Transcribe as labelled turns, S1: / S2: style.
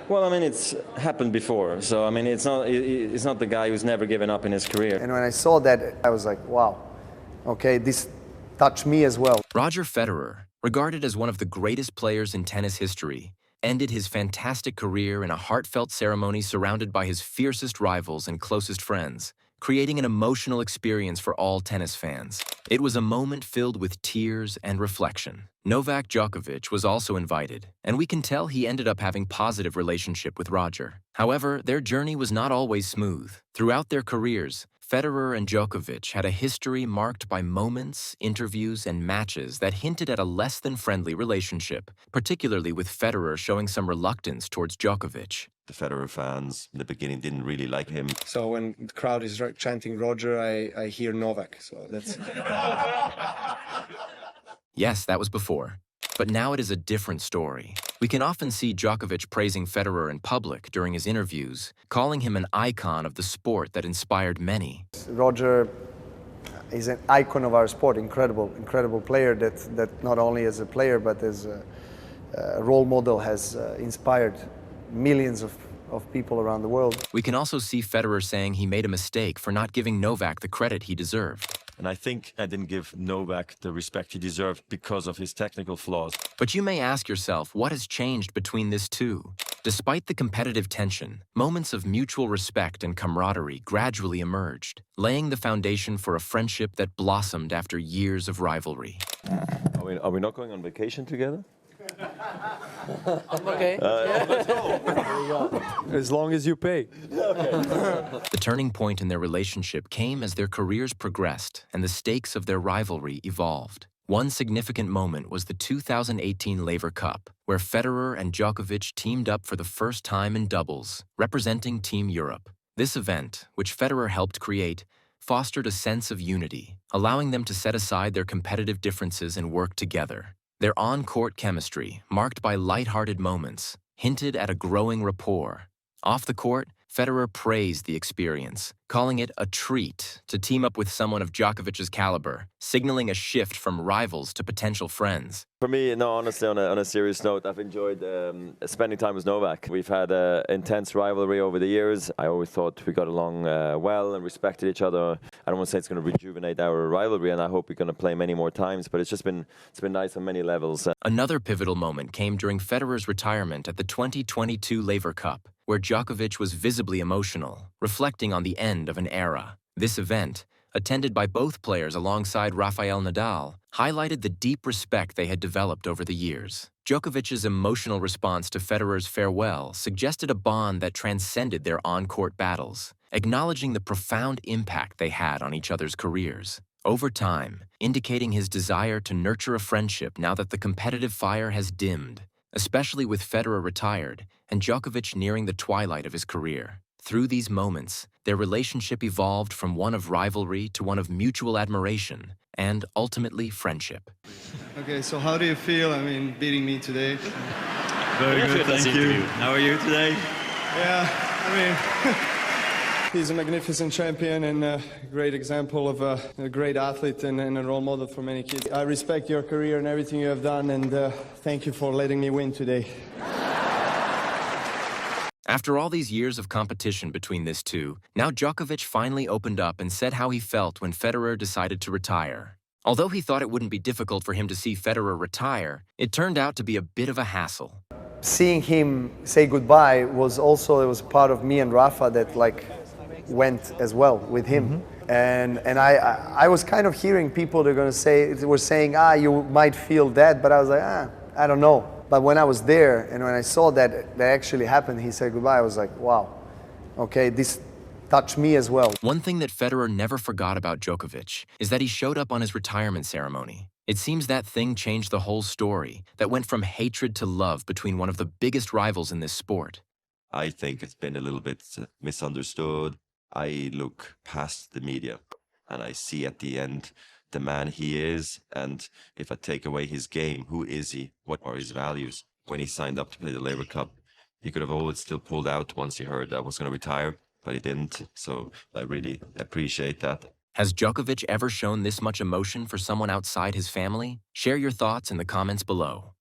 S1: Well, I mean, it's happened before, so I mean, it's not the guy who's never given up in his career.
S2: And when I saw that, I was like, wow, okay, this touched me as well.
S3: Roger Federer, regarded as one of the greatest players in tennis history, ended his fantastic career in a heartfelt ceremony surrounded by his fiercest rivals and closest friends, creating an emotional experience for all tennis fans. It was a moment filled with tears and reflection. Novak Djokovic was also invited, and we can tell he ended up having positive relationship with Roger. However, their journey was not always smooth. Throughout their careers, Federer and Djokovic had a history marked by moments, interviews, and matches that hinted at a less-than-friendly relationship, particularly with Federer showing some reluctance towards Djokovic.
S4: The Federer fans in the beginning didn't really like him.
S5: So when the crowd is chanting Roger, I hear Novak. So that's...
S3: Yes, that was before. But now it is a different story. We can often see Djokovic praising Federer in public during his interviews, calling him an icon of the sport that inspired many.
S2: Roger is an icon of our sport, incredible player that not only as a player but as a role model has inspired millions of people around the world.
S3: We can also see Federer saying he made a mistake for not giving Novak the credit he deserved.
S4: And I think I didn't give Novak the respect he deserved because of his technical flaws.
S3: But you may ask yourself, what has changed between these two? Despite the competitive tension, moments of mutual respect and camaraderie gradually emerged, laying the foundation for a friendship that blossomed after years of rivalry.
S4: Are we not going on vacation together?
S6: I'm okay.
S4: Let's go.
S5: As long as you pay.
S3: The turning point in their relationship came as their careers progressed and the stakes of their rivalry evolved. One significant moment was the 2018 Laver Cup, where Federer and Djokovic teamed up for the first time in doubles, representing Team Europe. This event, which Federer helped create, fostered a sense of unity, allowing them to set aside their competitive differences and work together. Their on-court chemistry, marked by light-hearted moments, hinted at a growing rapport. Off the court, Federer praised the experience, calling it a treat to team up with someone of Djokovic's caliber, signaling a shift from rivals to potential friends.
S4: For me, no, honestly, on a serious note, I've enjoyed spending time with Novak. We've had an intense rivalry over the years. I always thought we got along well and respected each other. I don't want to say it's going to rejuvenate our rivalry, and I hope we're going to play many more times, but it's been nice on many levels.
S3: Another pivotal moment came during Federer's retirement at the 2022 Laver Cup, where Djokovic was visibly emotional, reflecting on the end of an era. This event, attended by both players alongside Rafael Nadal, highlighted the deep respect they had developed over the years. Djokovic's emotional response to Federer's farewell suggested a bond that transcended their on-court battles, acknowledging the profound impact they had on each other's careers. Over time, indicating his desire to nurture a friendship now that the competitive fire has dimmed, especially with Federer retired and Djokovic nearing the twilight of his career. Through these moments, their relationship evolved from one of rivalry to one of mutual admiration and, ultimately, friendship.
S7: Okay, so how do you feel, beating me today?
S8: Very good, thank you. How are you today?
S7: Yeah, he's a magnificent champion and a great example of a great athlete and a role model for many kids. I respect your career and everything you have done, and thank you for letting me win today.
S3: After all these years of competition between these two, now Djokovic finally opened up and said how he felt when Federer decided to retire. Although he thought it wouldn't be difficult for him to see Federer retire, it turned out to be a bit of a hassle.
S2: Seeing him say goodbye it was part of me and Rafa that went as well with him. And I was kind of hearing people that were saying, you might feel that, but I was like, I don't know. But when I was there and when I saw that actually happened, he said goodbye, I was like, wow, okay, this touched me as well.
S3: One thing that Federer never forgot about Djokovic is that he showed up on his retirement ceremony. It seems that thing changed the whole story, that went from hatred to love between one of the biggest rivals in this sport.
S4: I think it's been a little bit misunderstood. I look past the media and I see at the end the man he is, and if I take away his game, who is he? What are his values? When he signed up to play the Laver Cup, he could have always still pulled out once he heard that I was going to retire, but he didn't, so I really appreciate that.
S3: Has Djokovic ever shown this much emotion for someone outside his family? Share your thoughts in the comments below.